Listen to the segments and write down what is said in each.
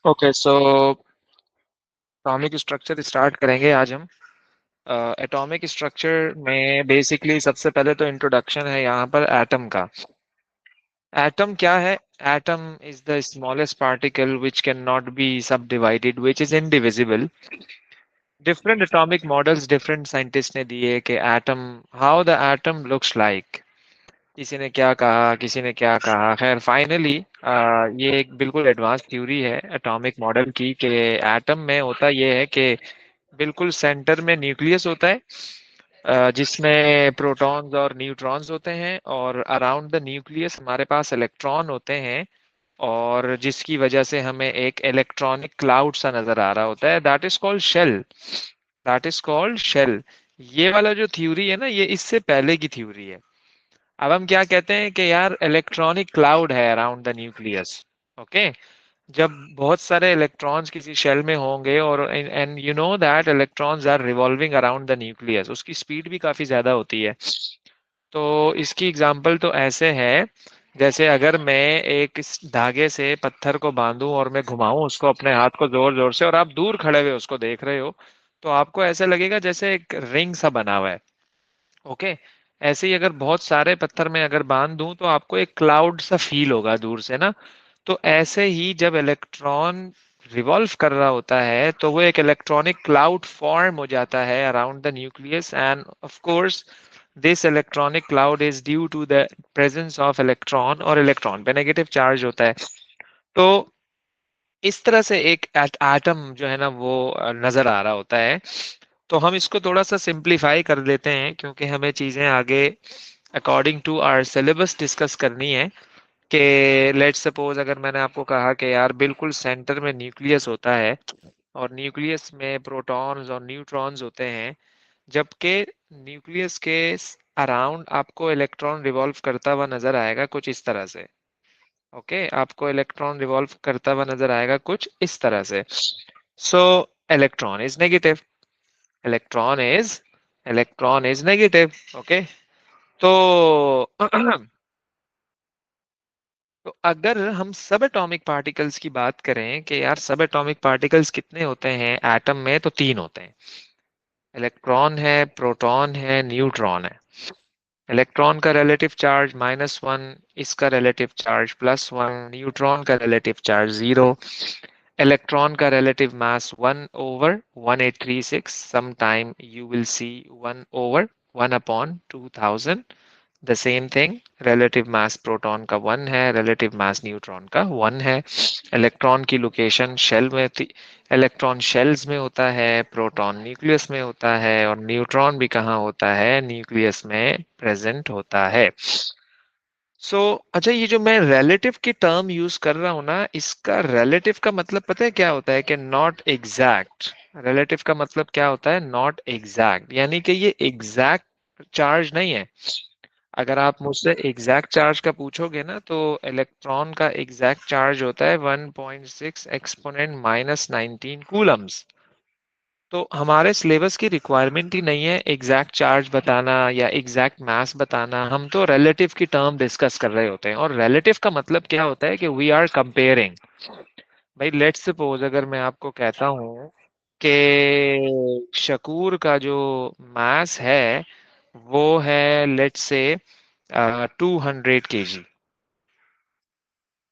Okay so atomic structure start करेंगे आज हम। एटॉमिक स्ट्रक्चर में बेसिकली सबसे पहले तो इंट्रोडक्शन है यहाँ पर एटम का। एटम क्या है? Atom is the smallest particle which can not be subdivided which is indivisible. Different atomic models different scientist ने दिए कि atom, how the atom looks like. किसी ने क्या कहा, किसी ने क्या कहा, खैर फाइनली ये एक बिल्कुल एडवांस थ्योरी है एटॉमिक मॉडल की कि एटम में होता ये है कि बिल्कुल सेंटर में न्यूक्लियस होता है, जिसमें प्रोटॉन्स और न्यूट्रॉन्स होते हैं, और अराउंड द न्यूक्लियस हमारे पास इलेक्ट्रॉन होते हैं, और जिसकी वजह से हमें एक इलेक्ट्रॉनिक क्लाउड सा नजर आ रहा होता है, that is called shell. That is called shell. ये वाला जो थ्योरी है ना, ये इससे पहले की थ्योरी है। अब हम क्या कहते हैं कि यार इलेक्ट्रॉनिक क्लाउड है अराउंड द न्यूक्लियस। ओके। जब बहुत सारे इलेक्ट्रॉन्स किसी शेल में होंगे, और and you know that electrons are revolving around the nucleus, उसकी स्पीड भी काफी ज्यादा होती है। तो इसकी एग्जांपल तो ऐसे है, जैसे अगर मैं एक इस धागे से पत्थर को बांधूं और मैं घुमाऊं उसको, अपने हाथ को जोर जोर से, और आप दूर खड़े हुए उसको देख रहे हो, तो आपको ऐसा लगेगा जैसे एक रिंग सा बना हुआ है। ओके। ऐसे ही अगर बहुत सारे पत्थर में अगर बांध दूं तो आपको एक क्लाउड सा फील होगा दूर से ना। तो ऐसे ही जब इलेक्ट्रॉन रिवॉल्व कर रहा होता है तो वो एक इलेक्ट्रॉनिक क्लाउड फॉर्म हो जाता है around the nucleus, and of course this electronic cloud is due to the presence of electron, और इलेक्ट्रॉन पे नेगेटिव चार्ज होता है। तो इस तरह से एक एटम जो है ना वो नजर आ रहा होता है। तो हम इसको थोड़ा सा सिंप्लीफाई कर देते हैं, क्योंकि हमें चीजें आगे according to our syllabus discuss करनी है। कि लेट्स सपोज अगर मैंने आपको कहा कि यार बिल्कुल सेंटर में न्यूक्लियस होता है, और न्यूक्लियस में प्रोटॉन्स और न्यूट्रॉन्स होते हैं, जबकि न्यूक्लियस के अराउंड आपको इलेक्ट्रॉन रिवॉल्व करता हुआ नजर आएगा कुछ इस तरह से। ओके, आपको इलेक्ट्रॉन रिवॉल्व करता हुआ नजर आएगा कुछ इस तरह से। सो electron is negative. Electron is electron is negative. Okay. तो तो अगर हम सब एटॉमिक पार्टिकल्स की बात करें कि यार सब एटॉमिक पार्टिकल्स कितने होते हैं एटम में, तो तीन होते हैं। इलेक्ट्रॉन है, प्रोटॉन है, न्यूट्रॉन है। इलेक्ट्रॉन का रिलेटिव चार्ज -1, इसका रिलेटिव चार्ज +1, न्यूट्रॉन का रिलेटिव चार्ज 0। इलेक्ट्रॉन का relative mass 1/1836, sometime you will see 1/1/2000। The same thing, relative mass proton का 1 है, रिलेटिव मास न्यूट्रॉन का 1 है। इलेक्ट्रॉन की लोकेशन शेल में थी। इलेक्ट्रॉन शेल्स में होता है, प्रोटॉन न्यूक्लियस में होता है, और न्यूट्रॉन भी कहाँ होता है? न्यूक्लियस में प्रेजेंट होता है। अच्छा, ये जो मैं रिलेटिव की टर्म यूज कर रहा हूँ ना, इसका रिलेटिव का मतलब पता है क्या होता है? कि नॉट एग्जैक्ट। रिलेटिव का मतलब क्या होता है? नॉट एग्जैक्ट, यानी कि ये एग्जैक्ट चार्ज नहीं है। अगर आप मुझसे एग्जैक्ट चार्ज का पूछोगे ना, तो इलेक्ट्रॉन का एग्जैक्ट चार्ज होता है 1.6 एक्सपोनेंट -19 कूलम्स। तो हमारे सिलेबस की रिक्वायरमेंट ही नहीं है एग्जैक्ट चार्ज बताना या एग्जैक्ट मास बताना, हम तो रिलेटिव की टर्म डिस्कस कर रहे होते हैं। और रिलेटिव का मतलब क्या होता है? कि वी आर कंपेयरिंग। भाई लेट्स सपोज अगर मैं आपको कहता हूँ कि शकूर का जो मास है वो है लेट्स से 200 kg,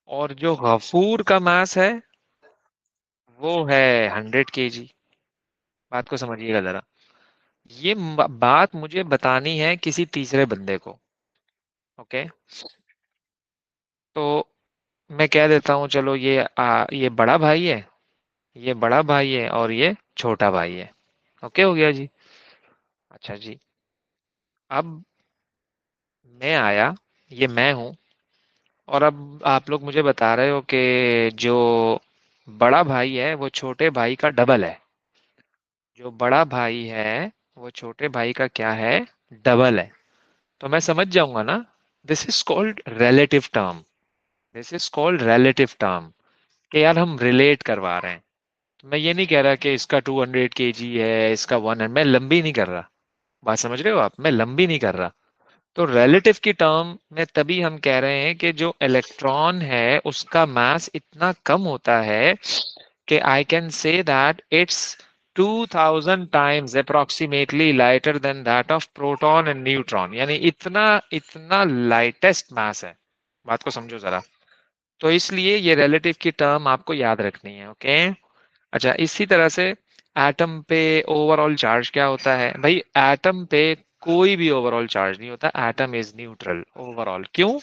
और जो गफूर का मास है वो है 100 kg। बात को समझिएगा जरा। ये बात मुझे बतानी है किसी तीसरे बंदे को। ओके। तो मैं कह देता हूँ चलो ये बड़ा भाई है, ये बड़ा भाई है, और ये छोटा भाई है। ओके हो गया जी। अच्छा जी। अब मैं आया, ये मैं हूँ, और अब आप लोग मुझे बता रहे हो कि जो बड़ा भाई है वो छोटे भाई का डबल है। जो बड़ा भाई है वो छोटे भाई का क्या है? डबल है। तो मैं समझ जाऊंगा ना, this is called relative term. This is called relative term, कि यार हम रिलेट करवा रहे हैं। तो मैं ये नहीं कह रहा कि इसका 200 kg है, इसका 100, मैं लंबी नहीं कर रहा। बात समझ रहे हो आप? मैं लंबी नहीं कर रहा। तो रिलेटिव की टर्म में तभी हम कह रहे हैं कि जो इलेक्ट्रॉन है उसका मास इतना कम होता है कि I can say that it's 2000 times approximately lighter than that of proton and neutron, यानी इतना इतना लाइटेस्ट मास है। बात को समझो जरा। तो इसलिए ये रिलेटिव की टर्म आपको याद रखनी है। ओके। अच्छा, इसी तरह से एटम पे ओवरऑल चार्ज क्या होता है भाई? एटम पे कोई भी ओवरऑल चार्ज नहीं होता। Atom is neutral overall. क्यों?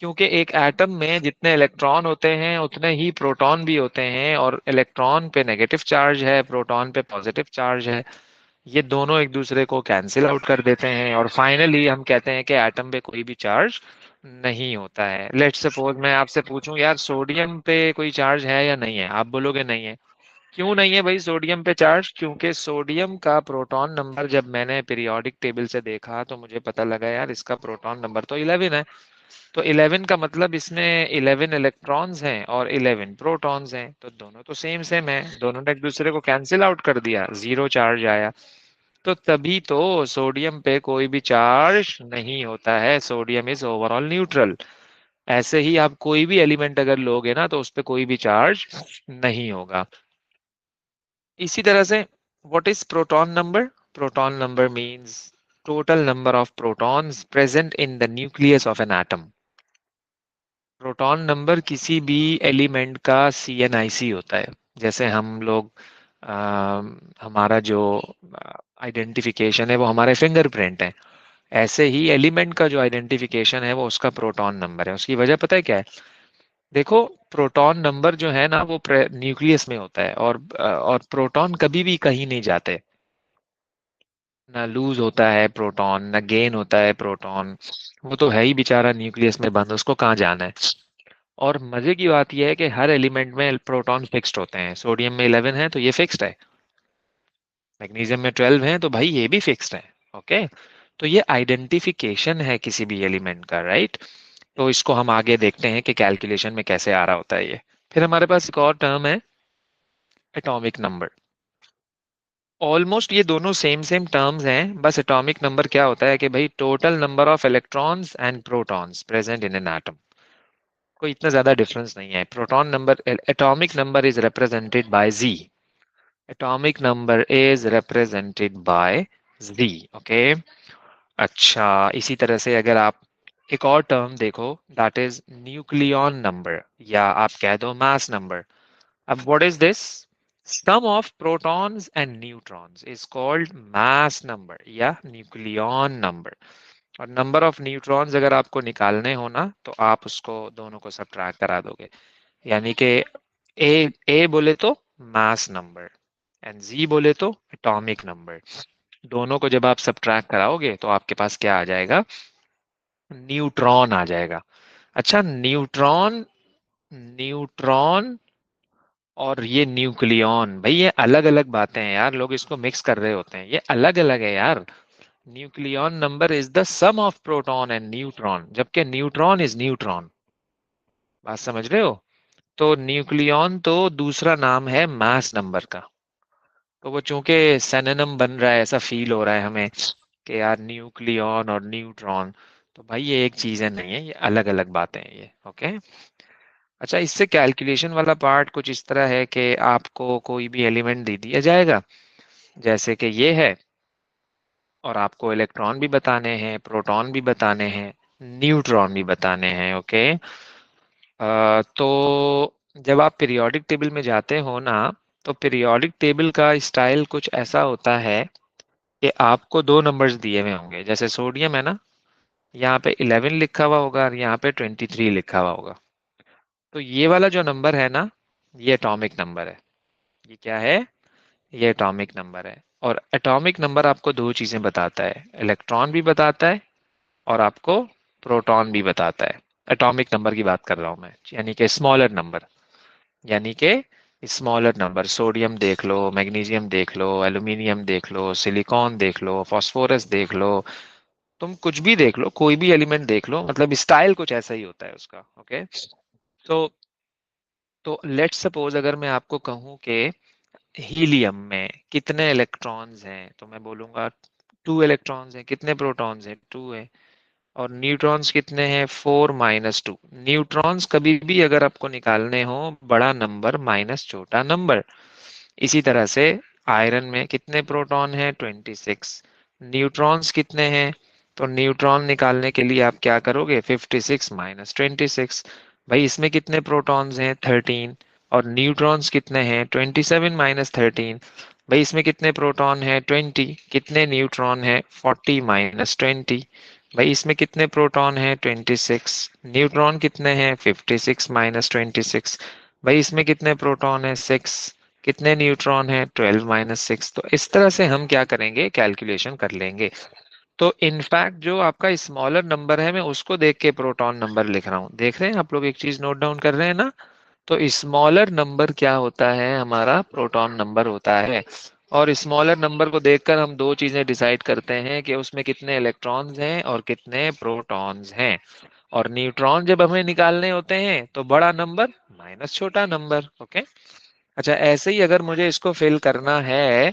क्योंकि एक एटम में जितने इलेक्ट्रॉन होते हैं उतने ही प्रोटॉन भी होते हैं, और इलेक्ट्रॉन पे नेगेटिव चार्ज है, प्रोटॉन पे पॉजिटिव चार्ज है। ये दोनों एक दूसरे को कैंसिल आउट कर देते हैं, और फाइनली हम कहते हैं कि एटम पे कोई भी चार्ज नहीं होता है। लेट्स सपोज मैं आपसे पूछूं यार सोडियम पे कोई चार्ज है या नहीं है, आप बोलोगे नहीं है। क्यों नहीं है भाई सोडियम पे चार्ज? क्योंकि सोडियम का प्रोटॉन नंबर जब मैंने पीरियोडिक टेबल से देखा तो मुझे पता लगा यार इसका प्रोटॉन नंबर तो 11 है। तो 11 का मतलब इसमें 11 इलेक्ट्रॉन्स हैं और 11 प्रोटॉन्स हैं, तो दोनों तो सेम सेम है, दोनों ने एक दूसरे को कैंसिल आउट कर दिया, जीरो चार्ज आया। तो तभी तो सोडियम पे कोई भी चार्ज नहीं होता है, सोडियम इज ओवरऑल न्यूट्रल। ऐसे ही आप कोई भी एलिमेंट अगर लोगे ना तो उस पे कोई भी चार्ज नहीं होगा। इसी तरह से what is proton number? Proton number means total number of protons present in the nucleus of an atom. Proton number किसी भी एलिमेंट का CNIC होता है। जैसे हम लोग हमारा जो आइडेंटिफिकेशन है वो हमारे फिंगरप्रिंट है, ऐसे ही एलिमेंट का जो आइडेंटिफिकेशन है वो उसका प्रोटॉन नंबर है। उसकी वजह पता है क्या है? देखो, प्रोटॉन नंबर जो है ना वो न्यूक्लियस में होता है, और प्रोटॉन कभी भी कहीं नहीं जाते। ना लूज होता है प्रोटॉन, ना गेन होता है प्रोटॉन। वो तो है ही बेचारा न्यूक्लियस में बंद, उसको कहाँ जाना है। और मजे की बात यह है कि हर एलिमेंट में प्रोटॉन फिक्स्ड होते हैं। सोडियम में 11 है तो ये फिक्स्ड है, मैग्नीशियम में 12 है तो भाई ये भी फिक्स्ड है। ओके। तो ये आइडेंटिफिकेशन है किसी भी एलिमेंट का, राइट। तो इसको हम आगे देखते हैं कि कैलकुलेशन में कैसे आ रहा होता है ये। फिर हमारे पास एक और टर्म है एटॉमिक नंबर। ऑलमोस्ट ये दोनों सेम सेम टर्म्स हैं, बस एटॉमिक नंबर क्या होता है कि भाई total number of electrons and protons present in an atom. कोई इतना ज्यादा डिफरेंस नहीं है। Proton number, atomic number is represented by Z. Atomic number is represented by Z. Okay. अच्छा, इसी तरह से अगर आप एक और टर्म देखो, दैट इज न्यूक्लियॉन नंबर, या आप कह दो मास नंबर। अब what is this? Sum of protons and neutrons is called mass number या न्यूक्लियॉन नंबर। और नंबर ऑफ न्यूट्रॉन्स अगर आपको निकालने हो ना तो आप उसको दोनों को सब्ट्रैक्ट करा दोगे। यानी कि ए बोले तो मास नंबर एंड जी बोले तो एटॉमिक नंबर। दोनों को जब आप सब्ट्रैक्ट कराओगे तो आपके पास क्या आ जाएगा? न्यूट्रॉन आ जाएगा। अच्छा, न्यूट्रॉन, न्यूट्रॉन और ये न्यूक्लियॉन, भाई ये अलग अलग बातें हैं यार, लोग इसको मिक्स कर रहे होते हैं, ये अलग अलग है यार। Nucleon number is the sum of proton and neutron, जबकि न्यूट्रॉन इज न्यूट्रॉन। बात समझ रहे हो? तो न्यूक्लियॉन तो दूसरा नाम है मास नंबर का। तो वो चूंकि सिनोनिम बन रहा है, ऐसा फील हो रहा है हमें कि यार न्यूक्लियॉन और न्यूट्रॉन, तो भाई ये एक चीजें नहीं है, ये अलग अलग बातें हैं ये। ओके। अच्छा, इससे कैलकुलेशन वाला पार्ट कुछ इस तरह है कि आपको कोई भी एलिमेंट दे दिया जाएगा, जैसे कि ये है, और आपको इलेक्ट्रॉन भी बताने हैं, प्रोटॉन भी बताने हैं, न्यूट्रॉन भी बताने हैं। ओके। तो जब आप पीरियोडिक टेबल में जाते हो ना, तो पीरियोडिक टेबल का स्टाइल कुछ ऐसा होता है कि आपको दो नंबर्स दिए हुए होंगे। जैसे सोडियम है ना, यहाँ पे 11 लिखा हुआ होगा और यहाँ पे 23 लिखा हुआ होगा। तो ये वाला जो नंबर है ना, ये एटॉमिक नंबर है। ये क्या है? ये एटॉमिक नंबर है। और एटॉमिक नंबर आपको दो चीजें बताता है, इलेक्ट्रॉन भी बताता है और आपको प्रोटॉन भी बताता है। एटॉमिक नंबर की बात कर रहा हूं मैं, यानी कि स्मॉलर नंबर। यानी कि स्मॉलर नंबर, सोडियम देख लो, मैग्नीशियम देख लो, एल्यूमिनियम देख लो, सिलिकॉन देख लो, फास्फोरस देख लो, तुम कुछ भी देख लो, कोई भी एलिमेंट देख लो, मतलब स्टाइल कुछ ऐसा ही होता है उसका। ओके। तो लेट्स सपोज अगर मैं आपको कहूं कि हीलियम में कितने इलेक्ट्रॉन्स हैं, तो मैं बोलूंगा टू इलेक्ट्रॉन्स हैं, कितने प्रोटॉन्स हैं, टू है। और न्यूट्रॉन्स कितने हैं, फोर माइनस टू। न्यूट्रॉन्स कभी भी अगर आपको निकालने हो, बड़ा नंबर माइनस छोटा नंबर। इसी तरह से आयरन में कितने प्रोटॉन हैं, 26। न्यूट्रॉन्स कितने हैं, तो न्यूट्रॉन निकालने के लिए आप क्या करोगे, 56 माइनस 26। भाई इसमें कितने प्रोटॉन्स हैं, 13। और न्यूट्रॉन्स कितने हैं, 27 माइनस 13। भाई इसमें कितने प्रोटॉन हैं, 20। कितने न्यूट्रॉन हैं, 40 माइनस 20। भाई इसमें कितने प्रोटॉन हैं, 26। न्यूट्रॉन कितने हैं, 56 माइनस 26। भाई इसमें कितने प्रोटॉन हैं, 6। कितने न्यूट्रॉन है, 12 माइनस 6। तो इस तरह से हम क्या करेंगे, कैलकुलेशन कर लेंगे। तो इनफैक्ट जो आपका स्मॉलर नंबर है, मैं उसको देख के प्रोटॉन नंबर लिख रहा हूँ। देख रहे हैं आप लोग, एक चीज नोट डाउन कर रहे हैं ना। तो स्मॉलर नंबर क्या होता है, हमारा प्रोटॉन नंबर होता है। और स्मॉलर नंबर को देखकर हम दो चीजें डिसाइड करते हैं कि उसमें कितने इलेक्ट्रॉन्स हैं और कितने प्रोटॉन्स हैं। और न्यूट्रॉन जब हमें निकालने होते हैं तो बड़ा नंबर माइनस छोटा नंबर। ओके। अच्छा, ऐसे ही अगर मुझे इसको फिल करना है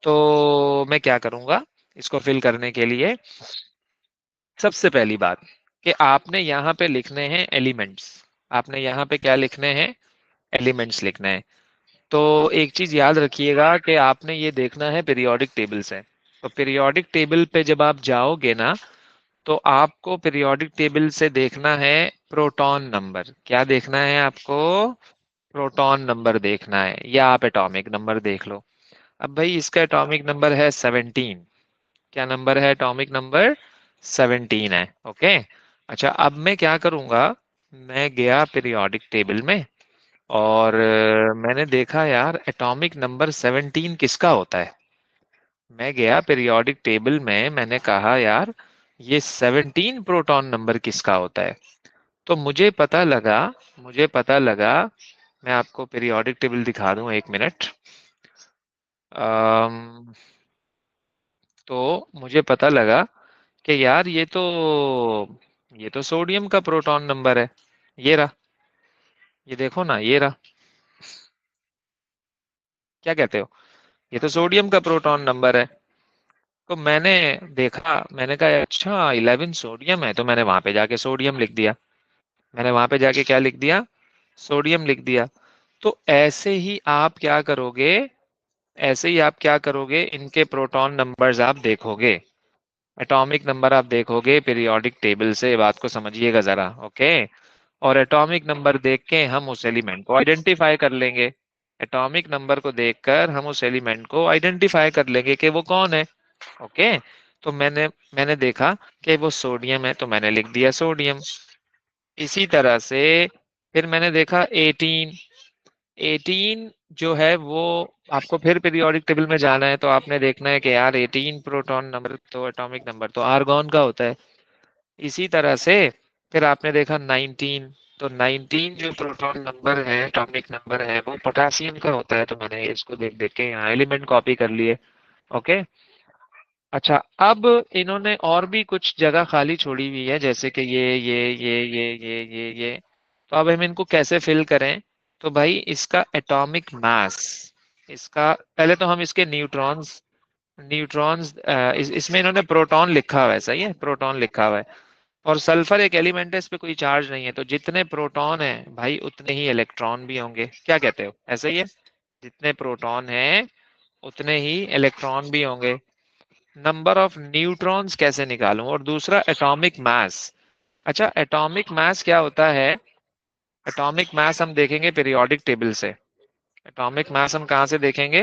तो मैं क्या करूंगा, इसको फिल करने के लिए सबसे पहली बात कि आपने यहाँ पे लिखने हैं एलिमेंट्स। आपने यहाँ पे क्या लिखने हैं, एलिमेंट्स लिखने हैं। तो एक चीज याद रखिएगा कि आपने ये देखना है पीरियोडिक टेबल से। तो पीरियोडिक टेबल पे जब आप जाओगे ना, तो आपको पीरियोडिक टेबल से देखना है प्रोटॉन नंबर। क्या देखना है आपको, प्रोटॉन नंबर देखना है, या आप एटॉमिक नंबर देख लो। अब भाई इसका एटॉमिक नंबर है 17। क्या नंबर है, एटॉमिक नंबर 17 है। ओके। अच्छा, अब मैं क्या करूंगा, मैं गया पीरियोडिक टेबल में और मैंने देखा यार एटॉमिक नंबर 17 किसका होता है। मैं गया पीरियोडिक टेबल में, मैंने कहा यार ये 17 प्रोटॉन नंबर किसका होता है। तो मुझे पता लगा, मैं आपको पीरियोडिक टेबल दिखा दूं, एक मिनट। अम्म, तो मुझे पता लगा कि यार ये तो सोडियम का प्रोटॉन नंबर है। ये रहा, ये देखो ना, ये रहा। क्या कहते हो, ये तो सोडियम का प्रोटॉन नंबर है। तो मैंने देखा, मैंने कहा अच्छा 11 सोडियम है, तो मैंने वहां पे जाके सोडियम लिख दिया। मैंने वहां पे जाके क्या लिख दिया, सोडियम लिख दिया। तो ऐसे ही आप क्या करोगे, इनके प्रोटॉन नंबर्स आप देखोगे, एटॉमिक नंबर आप देखोगे पीरियोडिक टेबल से। बात को समझिएगा जरा। ओके। और एटॉमिक नंबर देख के हम उस एलिमेंट को आइडेंटिफाई कर लेंगे। एटॉमिक नंबर को देखकर हम उस एलिमेंट को आइडेंटिफाई कर लेंगे कि वो कौन है। ओके। तो मैंने मैंने देखा कि वो सोडियम है, तो मैंने लिख दिया सोडियम। इसी तरह से फिर मैंने देखा 18। 18 जो है वो, आपको फिर पीरियोडिक टेबल में जाना है तो आपने देखना है कि यार 18 प्रोटॉन नंबर, तो एटॉमिक नंबर तो आर्गॉन का होता है। इसी तरह से फिर आपने देखा 19। तो 19 जो प्रोटॉन नंबर है, एटॉमिक नंबर है, वो पोटेशियम का होता है। तो मैंने इसको देख देख के यहाँ एलिमेंट कॉपी कर लिए। ओके। अच्छा, अब इन्होंने और भी कुछ जगह खाली छोड़ी हुई है, जैसे कि ये। तो अब हम इनको कैसे फिल करें। तो भाई इसका एटॉमिक मास, इसका पहले तो हम इसके न्यूट्रॉन्स, इसमें इन्होंने प्रोटॉन लिखा हुआ है, सही है, प्रोटॉन लिखा हुआ है। और सल्फर एक एलिमेंट है, इस पे कोई चार्ज नहीं है, तो जितने प्रोटॉन है भाई उतने ही इलेक्ट्रॉन भी होंगे। क्या कहते हो, ऐसा ही है, जितने प्रोटॉन हैं उतने ही इलेक्ट्रॉन भी होंगे। नंबर ऑफ न्यूट्रॉन्स कैसे निकालूं, और दूसरा एटॉमिक मास। अच्छा, एटॉमिक मास क्या होता है, एटॉमिक मास हम देखेंगे पीरियोडिक टेबल से। एटॉमिक मास हम कहाँ से देखेंगे,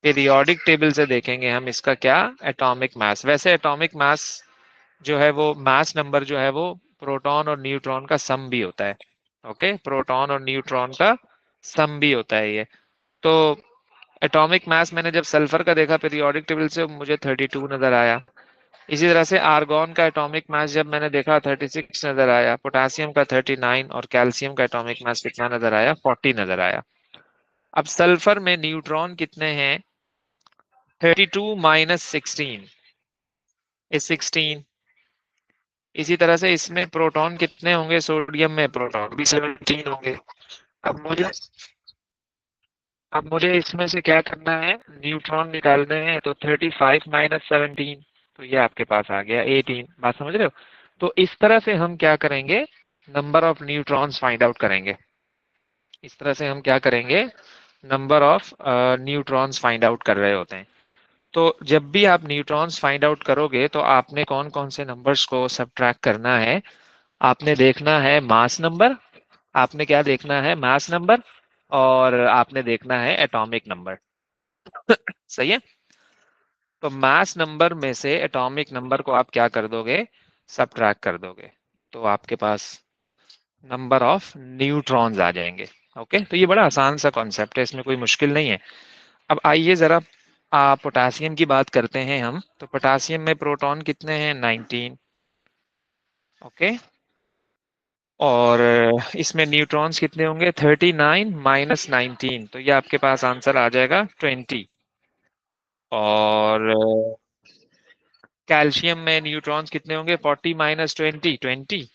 पीरियोडिक टेबल से देखेंगे हम इसका क्या, एटॉमिक मास। वैसे एटॉमिक मास जो है वो, मास नंबर जो है वो प्रोटॉन और न्यूट्रॉन का सम भी होता है। ओके, प्रोटॉन और न्यूट्रॉन का सम भी होता है ये। तो एटॉमिक मास मैंने जब सल्फर का देखा पीरियोडिक टेबल से, मुझे 32 नजर आया। इसी तरह से आर्गॉन का एटॉमिक मास जब मैंने देखा 36 नजर आया, पोटेशियम का 39, और कैल्शियम का एटॉमिक मास कितना नजर आया, 40 नजर आया। अब सल्फर में न्यूट्रॉन कितने हैं, 32 माइनस 16 इज 16। इसी तरह से इसमें प्रोटॉन कितने होंगे, सोडियम में प्रोटॉन भी 17 होंगे। अब मुझे अब मुझे इसमें से क्या करना है, न्यूट्रॉन निकालने हैं, तो 35 माइनस 17, तो ये आपके पास आ गया 18। बात समझ रहे हो? तो इस तरह से हम क्या करेंगे, number of neutrons find out करेंगे। इस तरह से हम क्या करेंगे, number of neutrons find out कर रहे होते हैं। तो जब भी आप न्यूट्रॉन्स फाइंड आउट करोगे तो आपने कौन कौन से नंबर्स को सब्ट्रैक्ट करना है, आपने देखना है मास नंबर, आपने क्या देखना है, मास नंबर, और आपने देखना है एटॉमिक नंबर। सही है? तो मास नंबर में से एटॉमिक नंबर को आप क्या कर दोगे, सब्ट्रैक्ट कर दोगे, तो आपके पास नंबर ऑफ न्यूट्रॉन्स आ जाएंगे। ओके, तो ये बड़ा आसान सा कॉन्सेप्ट है, इसमें कोई मुश्किल नहीं है। अब आइए जरा पोटासियम की बात करते हैं हम। तो पोटासियम में प्रोटॉन कितने हैं, 19। ओके, और इसमें न्यूट्रॉन्स कितने होंगे, 39 माइनस 19, तो ये आपके पास आंसर आ जाएगा 20। और कैल्शियम में न्यूट्रॉन्स कितने होंगे, 40 माइनस 20, 20।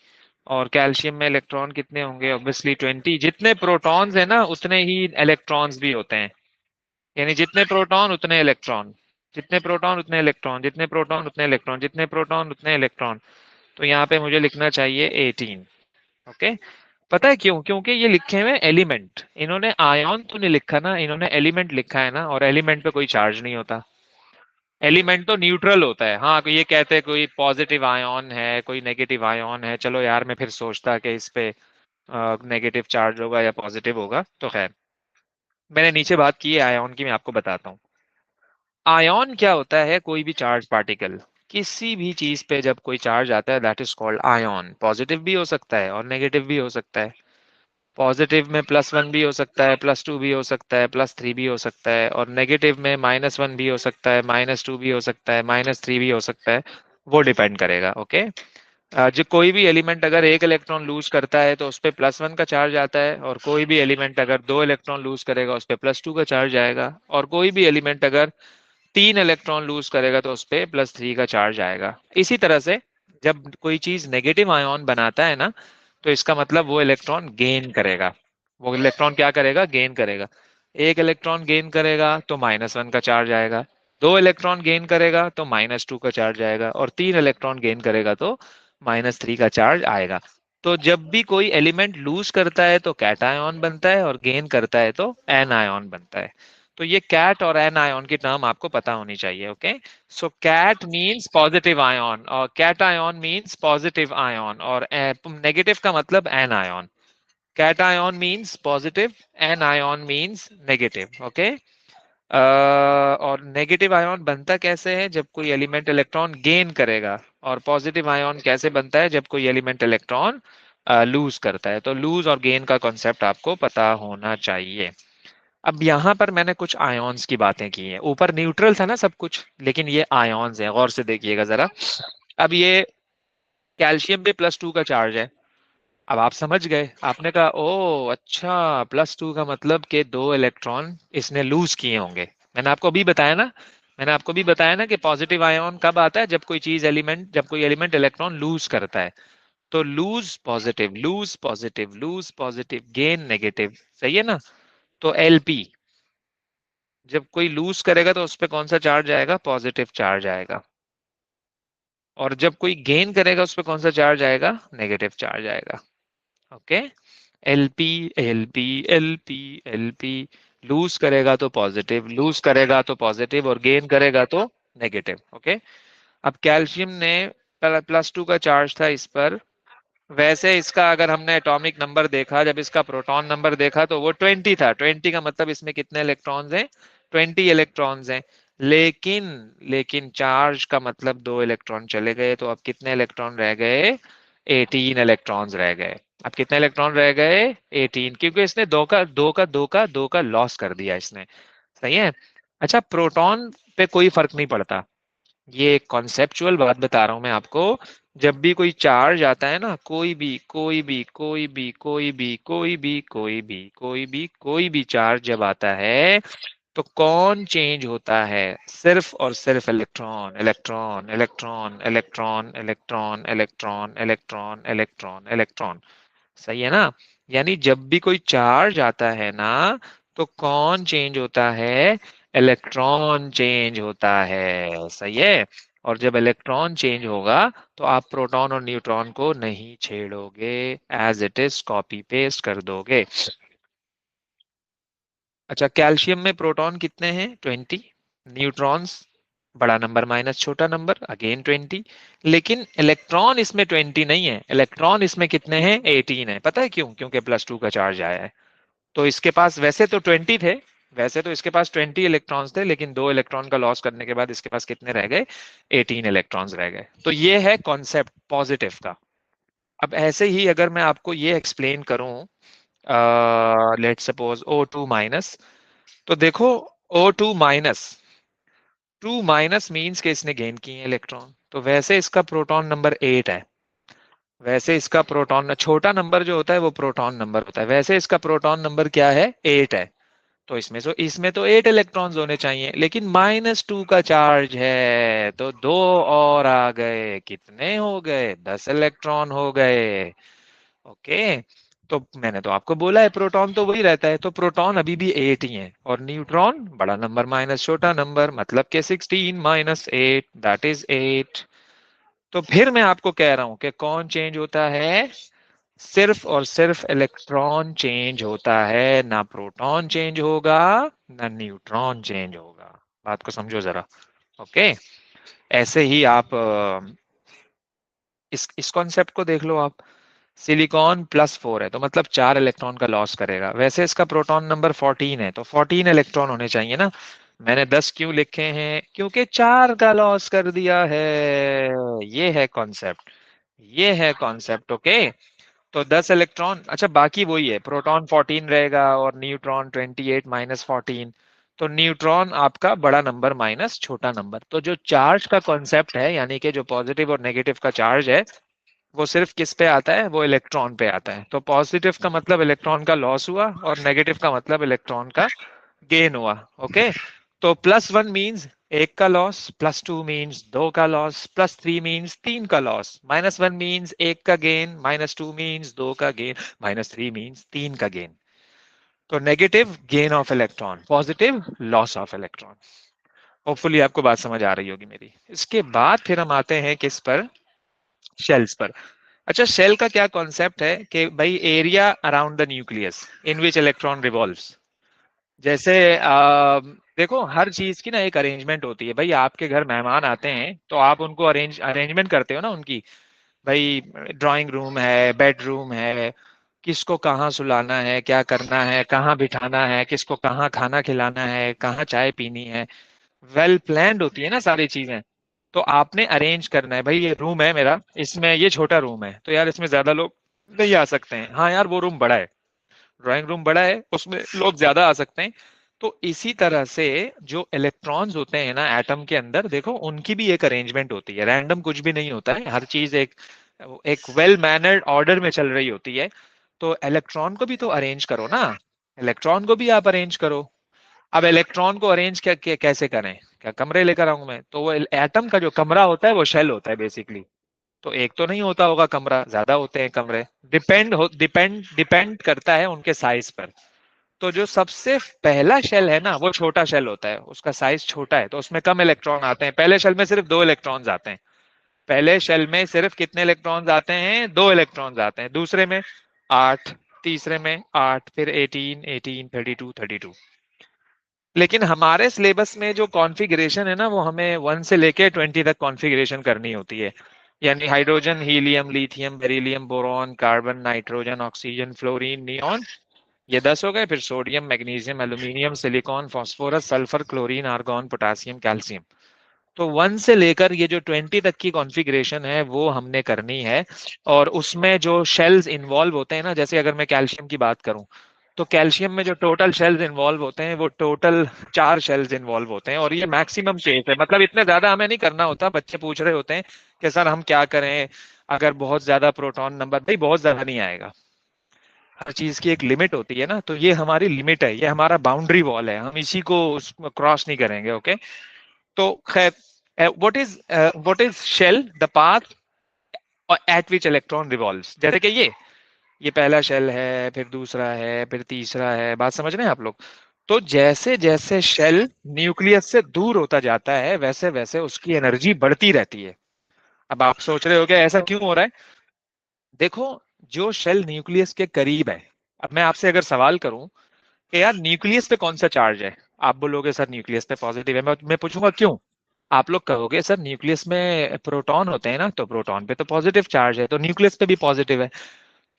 और कैल्शियम में इलेक्ट्रॉन कितने होंगे, ऑब्वियसली 20। जितने प्रोटॉन्स है ना उतने ही इलेक्ट्रॉन्स भी होते हैं, यानी जितने प्रोटॉन उतने इलेक्ट्रॉन, जितने प्रोटॉन उतने इलेक्ट्रॉन, जितने प्रोटॉन उतने इलेक्ट्रॉन, जितने प्रोटॉन उतने इलेक्ट्रॉन। तो यहाँ पे मुझे लिखना चाहिए 18। ओके, पता है क्यों, क्योंकि ये लिखे हुए एलिमेंट, इन्होंने आयन तो नहीं लिखा ना, इन्होंने एलिमेंट लिखा है ना, और एलिमेंट पे कोई चार्ज नहीं होता। एलिमेंट तो न्यूट्रल होता है। हाँ, कोई ये कहते हैं कोई पॉजिटिव आयन है, कोई नेगेटिव आयन है, चलो यार मैं फिर सोचता कि इस पे नेगेटिव चार्ज होगा या पॉजिटिव होगा, तो खैर मैंने नीचे बात की है आयन की, मैं आपको बताता हूँ। आयन क्या होता है, कोई भी चार्ज पार्टिकल, किसी भी चीज पे जब कोई चार्ज आता है that is called ion. Positive भी हो सकता है और नेगेटिव भी हो सकता है। पॉजिटिव में +1 भी हो सकता है, +2 भी हो सकता है, +3 भी हो सकता है, और नेगेटिव में -1 भी हो सकता है, -2 भी हो सकता है, -3 भी हो सकता है। वो डिपेंड करेगा। ओके, जो कोई भी एलिमेंट अगर एक इलेक्ट्रॉन लूज करता है तो उस पर +1 का चार्ज आता है, और कोई भी एलिमेंट अगर दो इलेक्ट्रॉन लूज करेगा उस पर +2 का चार्ज आएगा, और कोई भी एलिमेंट अगर 3 इलेक्ट्रॉन लूज करेगा तो उस पर +3 का चार्ज आएगा। इसी तरह से जब कोई चीज नेगेटिव आयन बनाता है ना, तो इसका मतलब वो इलेक्ट्रॉन गेन करेगा। वो इलेक्ट्रॉन क्या करेगा, गेन करेगा। एक इलेक्ट्रॉन गेन करेगा तो -1 का चार्ज आएगा, दो इलेक्ट्रॉन गेन करेगा तो -2 का चार्ज आएगा, और 3 इलेक्ट्रॉन गेन करेगा तो -3 का चार्ज आएगा। तो जब भी कोई एलिमेंट लूज करता है तो कैटायन बनता है, और गेन करता है तो एनायन बनता है। तो ये कैट और एनायन की टर्म आपको पता होनी चाहिए। ओके, सो कैट मींस पॉजिटिव आयन, और कैटायन मींस पॉजिटिव आयन, और नेगेटिव का मतलब anion. Cation means positive, anion means negative. Okay, और नेगेटिव आयन बनता कैसे है, जब कोई एलिमेंट इलेक्ट्रॉन गेन करेगा, और पॉजिटिव आयन कैसे बनता है, जब कोई एलिमेंट इलेक्ट्रॉन लूज करता है। तो लूज और गेन का कॉन्सेप्ट आपको पता होना चाहिए। अब यहाँ पर मैंने कुछ आयन्स की बातें की हैं, ऊपर न्यूट्रल था ना सब कुछ, लेकिन ये आयन्स हैं, गौर से देखिएगा जरा। अब ये कैल्शियम पे +2 का चार्ज है। अब आप समझ गए, आपने कहा ओ अच्छा, +2 का मतलब कि दो इलेक्ट्रॉन इसने लूज किए होंगे। मैंने आपको अभी बताया ना, मैंने आपको भी बताया ना कि पॉजिटिव आयन कब आता है, जब कोई चीज एलिमेंट, जब कोई एलिमेंट इलेक्ट्रॉन लूज करता है। तो lose positive, lose positive, lose positive, gain negative. सही है ना? तो एलपी, जब कोई लूज करेगा तो उस पर कौन सा चार्ज आएगा, पॉजिटिव चार्ज आएगा, और जब कोई गेन करेगा उस पर कौन सा चार्ज आएगा, नेगेटिव चार्ज आएगा। Okay, LP, LP, LP, LP. Lose करेगा तो पॉजिटिव, लूज करेगा तो पॉजिटिव, और गेन करेगा तो नेगेटिव। ओके, अब कैल्शियम ने +2 का चार्ज था इस पर। वैसे इसका अगर हमने एटॉमिक नंबर देखा, जब इसका प्रोटॉन नंबर देखा तो वो 20 था। 20 का मतलब इसमें कितने इलेक्ट्रॉन्स हैं, 20 इलेक्ट्रॉन्स हैं। लेकिन लेकिन चार्ज का मतलब दो इलेक्ट्रॉन चले गए, तो अब कितने इलेक्ट्रॉन रह गए, 18 इलेक्ट्रॉन्स रह गए। अब कितने इलेक्ट्रॉन रह गए, 18, क्योंकि इसने दो का लॉस कर दिया इसने। सही है? अच्छा, प्रोटॉन पे कोई फर्क नहीं पड़ता, ये एक कॉन्सेप्चुअल बात बता रहा हूं मैं आपको। जब भी कोई चार्ज आता है ना, कोई भी चार्ज जब आता है, तो कौन चेंज होता है, सिर्फ और सिर्फ electron, electron, electron, electron, electron, electron, electron, electron, electron. सही है ना? यानी जब भी कोई चार्ज आता है ना, तो कौन चेंज होता है? इलेक्ट्रॉन चेंज होता है, सही है। और जब इलेक्ट्रॉन चेंज होगा तो आप प्रोटॉन और न्यूट्रॉन को नहीं छेड़ोगे, as it is copy paste कर दोगे। अच्छा, कैल्शियम में प्रोटॉन कितने हैं? 20। न्यूट्रॉन्स बड़ा नंबर माइनस छोटा नंबर, अगेन 20। लेकिन इलेक्ट्रॉन इसमें 20 नहीं है, इलेक्ट्रॉन इसमें कितने हैं? 18 है। पता है क्यों? क्योंकि +2 का चार्ज आया है। तो इसके पास वैसे तो 20 थे, वैसे तो इसके पास 20 इलेक्ट्रॉन्स थे, लेकिन 2 इलेक्ट्रॉन का लॉस करने के बाद इसके पास कितने रह गए? 18 इलेक्ट्रॉन्स रह गए। तो ये है कॉन्सेप्ट पॉजिटिव का। अब ऐसे ही अगर मैं आपको ये एक्सप्लेन करूं, लेट सपोज O2-, तो देखो, O2-, 2- मीन्स कि इसने गेन किए इलेक्ट्रॉन, तो वैसे इसका प्रोटॉन नंबर 8 है। वैसे इसका प्रोटॉन, छोटा नंबर जो होता है वो प्रोटॉन नंबर होता है, वैसे इसका प्रोटॉन नंबर क्या है? 8 है। तो इसमें तो 8 इलेक्ट्रॉन्स होने चाहिए, लेकिन -2 का चार्ज है, तो दो और आ गए। कितने हो गए? 10 इलेक्ट्रॉन हो गए। ओके। तो मैंने तो आपको बोला है प्रोटॉन तो वही रहता है, तो प्रोटॉन अभी भी 8 ही है, और न्यूट्रॉन बड़ा नंबर माइनस छोटा नंबर, मतलब के 16 - 8 दैट इज 8। तो फिर मैं आपको कह रहा हूं कि कौन चेंज होता है? सिर्फ और सिर्फ इलेक्ट्रॉन चेंज होता है, ना प्रोटॉन चेंज होगा, ना न्यूट्रॉन चेंज होगा। बात को समझो जरा। ओके। ऐसे ही आप इस कॉन्सेप्ट को देख लो आप। सिलिकॉन +4 है, तो मतलब 4 इलेक्ट्रॉन का लॉस करेगा। वैसे इसका प्रोटॉन नंबर 14 है, तो 14 इलेक्ट्रॉन होने चाहिए ना। मैंने 10 क्यों लिखे हैं? क्योंकि 4 का लॉस कर दिया है। ये है कॉन्सेप्ट, ये है कॉन्सेप्ट। ओके। तो 10 इलेक्ट्रॉन, अच्छा बाकी वही है, प्रोटॉन 14 रहेगा और न्यूट्रॉन 28 -14। तो न्यूट्रॉन आपका बड़ा नंबर माइनस छोटा नंबर। तो जो चार्ज का कॉन्सेप्ट है, यानी कि जो पॉजिटिव और नेगेटिव का चार्ज है, वो सिर्फ किस पे आता है? वो इलेक्ट्रॉन पे आता है। तो पॉजिटिव का मतलब इलेक्ट्रॉन का लॉस हुआ, और नेगेटिव का मतलब इलेक्ट्रॉन का गेन हुआ। ओके। तो +1 मीन्स एक का लॉस, +2 मीन्स दो का लॉस, +3 मीन्स तीन का लॉस, -1 मीन्स एक का गेन, -2 मीन्स दो का गेन, -3 मीन्स तीन का गेन। तो negative gain of electron, positive loss of electron. Hopefully आपको बात समझ आ रही होगी मेरी। इसके बाद फिर हम आते हैं किस पर? शेल्स पर। अच्छा, शेल का क्या कॉन्सेप्ट है कि भाई area around the nucleus in which electron revolves. जैसे देखो, हर चीज की ना एक अरेंजमेंट होती है। भाई आपके घर मेहमान आते हैं तो आप उनको अरेंजमेंट करते हो ना उनकी। भाई ड्राइंग रूम है, बेडरूम है, किसको कहाँ सुलाना है, क्या करना है, कहाँ बिठाना है, किसको कहाँ खाना खिलाना है, कहाँ चाय पीनी है। वेल प्लान्ड होती है ना सारी चीजें। तो आपने अरेंज करना है, भाई ये रूम है मेरा, इसमें ये छोटा रूम है, तो यार इसमें ज्यादा लोग नहीं आ सकते हैं। हाँ यार, वो रूम बड़ा है, ड्राइंग रूम बड़ा है, उसमें लोग ज्यादा आ सकते हैं। तो इसी तरह से जो इलेक्ट्रॉन्स होते हैं ना एटम के अंदर, देखो उनकी भी एक अरेंजमेंट होती है। रैंडम कुछ भी नहीं होता है, हर चीज एक एक वेल मैनर्ड ऑर्डर में चल रही होती है। तो इलेक्ट्रॉन को भी तो अरेंज करो ना, इलेक्ट्रॉन को भी आप अरेंज करो। अब इलेक्ट्रॉन को अरेंज कैसे करें? क्या कमरे लेकर आऊं मैं? तो वो एटम का जो कमरा होता है वो शेल होता है बेसिकली। तो एक तो नहीं होता होगा कमरा, ज्यादा होते हैं कमरे। डिपेंड करता है उनके साइज पर। तो जो सबसे पहला शेल है ना, वो छोटा शेल होता है, उसका साइज छोटा है, तो उसमें कम इलेक्ट्रॉन आते हैं। पहले शेल में सिर्फ 2 इलेक्ट्रॉन्स आते हैं। पहले शेल में सिर्फ कितने इलेक्ट्रॉन्स आते हैं? 2 इलेक्ट्रॉन्स आते हैं। दूसरे में 8, तीसरे में 8, फिर 18, 18, 32, 32। लेकिन हमारे सिलेबस में जो कॉन्फ़िगरेशन है ना, वो हमें 1 से लेके 20 तक कॉन्फ़िगरेशन करनी होती है। यानी hydrogen, helium, lithium, beryllium, boron, carbon, nitrogen, oxygen, fluorine, neon, ये 10 हो गए। फिर sodium, magnesium, aluminium, silicon, phosphorus, sulphur, chlorine, argon, potassium, calcium. तो 1 से लेकर ये जो 20 तक की कॉन्फ़िगरेशन है वो हमने करनी है। और उसमें जो शेल्स इन्वॉल्व होते हैं ना, जैसे अगर मैं कैल्शियम की बात करूं, तो कैल्शियम में जो टोटल शेल्स इन्वॉल्व होते हैं वो टोटल 4 शेल्स इन्वॉल्व होते हैं। और ये मैक्सिमम केस है, मतलब इतने ज्यादा हमें नहीं करना होता। बच्चे पूछ रहे होते हैं कि सर हम क्या करें अगर बहुत ज्यादा प्रोटॉन नंबर? भाई बहुत ज्यादा नहीं आएगा, हर चीज की एक लिमिट होती है ना। तो ये हमारी लिमिट है, ये हमारा बाउंड्री वॉल है, हम इसी को क्रॉस नहीं करेंगे। ओके। तो खैर, what is shell? The path at which electron revolves. जैसे कि ये पहला शेल है, फिर दूसरा है, फिर तीसरा है। बात समझ रहे हैं आप लोग? तो जैसे जैसे शेल न्यूक्लियस से दूर होता जाता है वैसे वैसे उसकी एनर्जी बढ़ती रहती है। अब आप सोच रहे हो कि ऐसा क्यों हो रहा है? देखो, जो शेल न्यूक्लियस के करीब है, अब मैं आपसे अगर सवाल करूं कि यार न्यूक्लियस पे कौन सा चार्ज है, आप बोलोगे सर न्यूक्लियस पे पॉजिटिव है। मैं पूछूंगा क्यों, आप लोग कहोगे सर न्यूक्लियस में प्रोटॉन होते हैं ना, तो प्रोटॉन पे तो पॉजिटिव चार्ज है, तो न्यूक्लियस पे भी पॉजिटिव है।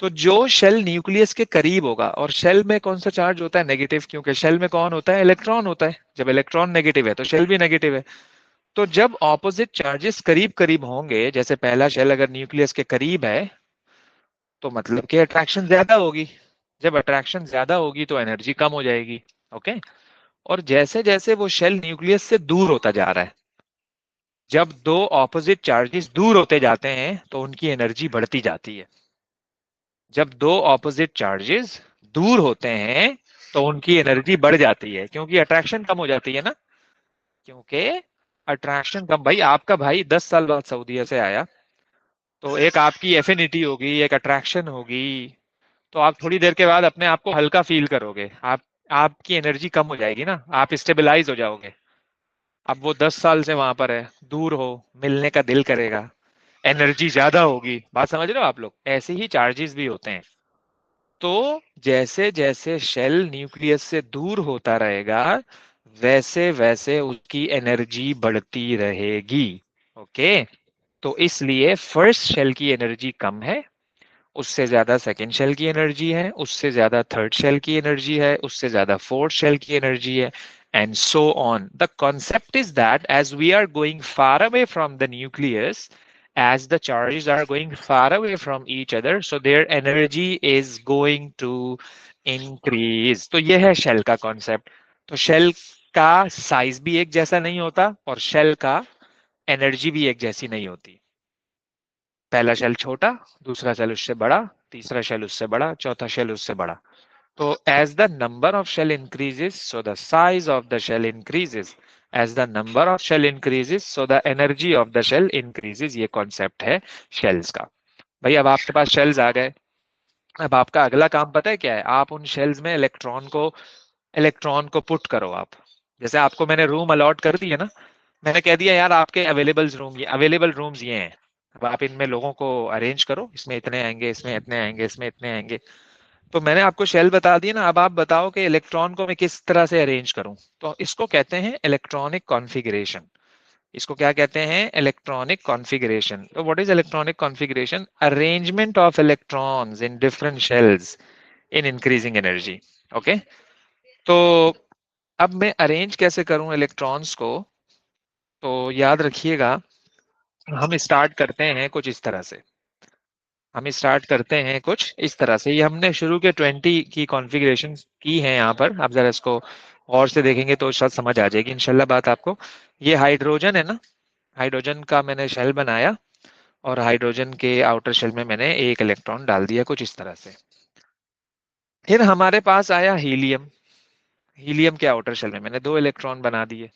तो जो शेल न्यूक्लियस के करीब होगा, और शेल में कौन सा चार्ज होता है, नेगेटिव, क्योंकि शेल में कौन होता है, इलेक्ट्रॉन होता है। जब इलेक्ट्रॉन नेगेटिव है तो शेल भी नेगेटिव है। तो जब ऑपोजिट चार्जेस करीब करीब होंगे, जैसे पहला शेल अगर न्यूक्लियस के करीब है, तो मतलब कि अट्रैक्शन ज्यादा होगी। जब अट्रैक्शन ज्यादा होगी तो एनर्जी कम हो जाएगी। ओके। और जैसे जैसे वो शेल न्यूक्लियस से दूर होता जा रहा है, जब दो ऑपोजिट चार्जेस दूर होते जाते हैं तो उनकी एनर्जी बढ़ती जाती है। जब दो ऑपोजिट चार्जेस दूर होते हैं तो उनकी एनर्जी बढ़ जाती है, क्योंकि अट्रैक्शन कम हो जाती है ना। क्योंकि अट्रैक्शन कम, भाई आपका भाई 10 साल बाद सऊदीया से आया, तो एक आपकी एफिनिटी होगी, एक अट्रैक्शन होगी। तो आप थोड़ी देर के बाद अपने आप को हल्का फील करोगे, आप आपकी एनर्जी कम हो जाएगी ना, आप स्टेबलाइज हो जाओगे। अब वो 10 साल से वहां पर है, दूर हो, मिलने का दिल करेगा, एनर्जी ज्यादा होगी। बात समझ रहे हो आप लोग? ऐसे ही चार्जेस भी होते हैं। तो जैसे जैसे शेल न्यूक्लियस से दूर होता रहेगा वैसे वैसे उसकी एनर्जी बढ़ती रहेगी। ओके। तो इसलिए फर्स्ट शेल की एनर्जी कम है, उससे ज्यादा सेकेंड शेल की एनर्जी है, उससे ज्यादा थर्ड शेल की एनर्जी है, उससे ज्यादा फोर्थ शेल की एनर्जी है, and so on. The concept is that as we are going far away from the nucleus, as the charges are going far away from each other, so their energy is going to increase। तो ये है shell का concept. तो shell का size भी एक जैसा नहीं होता और शेल का एनर्जी भी एक जैसी नहीं होती। पहला शेल छोटा, दूसरा शेल उससे बड़ा, तीसरा शेल उससे बड़ा, चौथा शेल उससे बड़ा। तो as the number of shell increases, so the size of the shell increases। as the number of shell increases, so the energy of the shell increases। ये कॉन्सेप्ट है शेल्स का। भाई अब आपके पास शेल्स आ गए, अब आपका अगला काम पता है क्या है? आप उन शेल्स में इलेक्ट्रॉन को पुट करो आप। जैसे आपको मैंने रूम अलॉट कर दिए ना, मैंने कह दिया यार आपके अवेलेबल रूम्स ये हैं, अब आप इनमें लोगों को अरेंज करो, इसमें इतने आएंगे, इसमें इतने आएंगे, इसमें इतने आएंगे। तो मैंने आपको शेल बता दिया ना, अब आप बताओ कि इलेक्ट्रॉन को मैं किस तरह से अरेंज करूं। तो इसको कहते हैं इलेक्ट्रॉनिक कॉन्फ़िगरेशन। इसको क्या कहते हैं? Electronic configuration. तो what is electronic configuration? Arrangement of electrons in different shells in increasing energy. Okay. तो अब मैं अरेंज कैसे करूं इलेक्ट्रॉन्स को? तो याद रखिएगा, हम स्टार्ट करते हैं कुछ इस तरह से। ये हमने शुरू के 20 की कॉन्फ़िगरेशन की है यहाँ पर। आप जरा इसको और से देखेंगे तो शायद समझ आ जाएगी इंशाल्लाह बात आपको। ये हाइड्रोजन है ना, हाइड्रोजन का मैंने शेल बनाया, और हाइड्रोजन के आउटर शेल में मैंने एक इलेक्ट्रॉन डाल दिया कुछ इस तरह से। फिर हमारे पास आया हीलियम। हीलियम के आउटर शेल में मैंने दो इलेक्ट्रॉन बना दिए,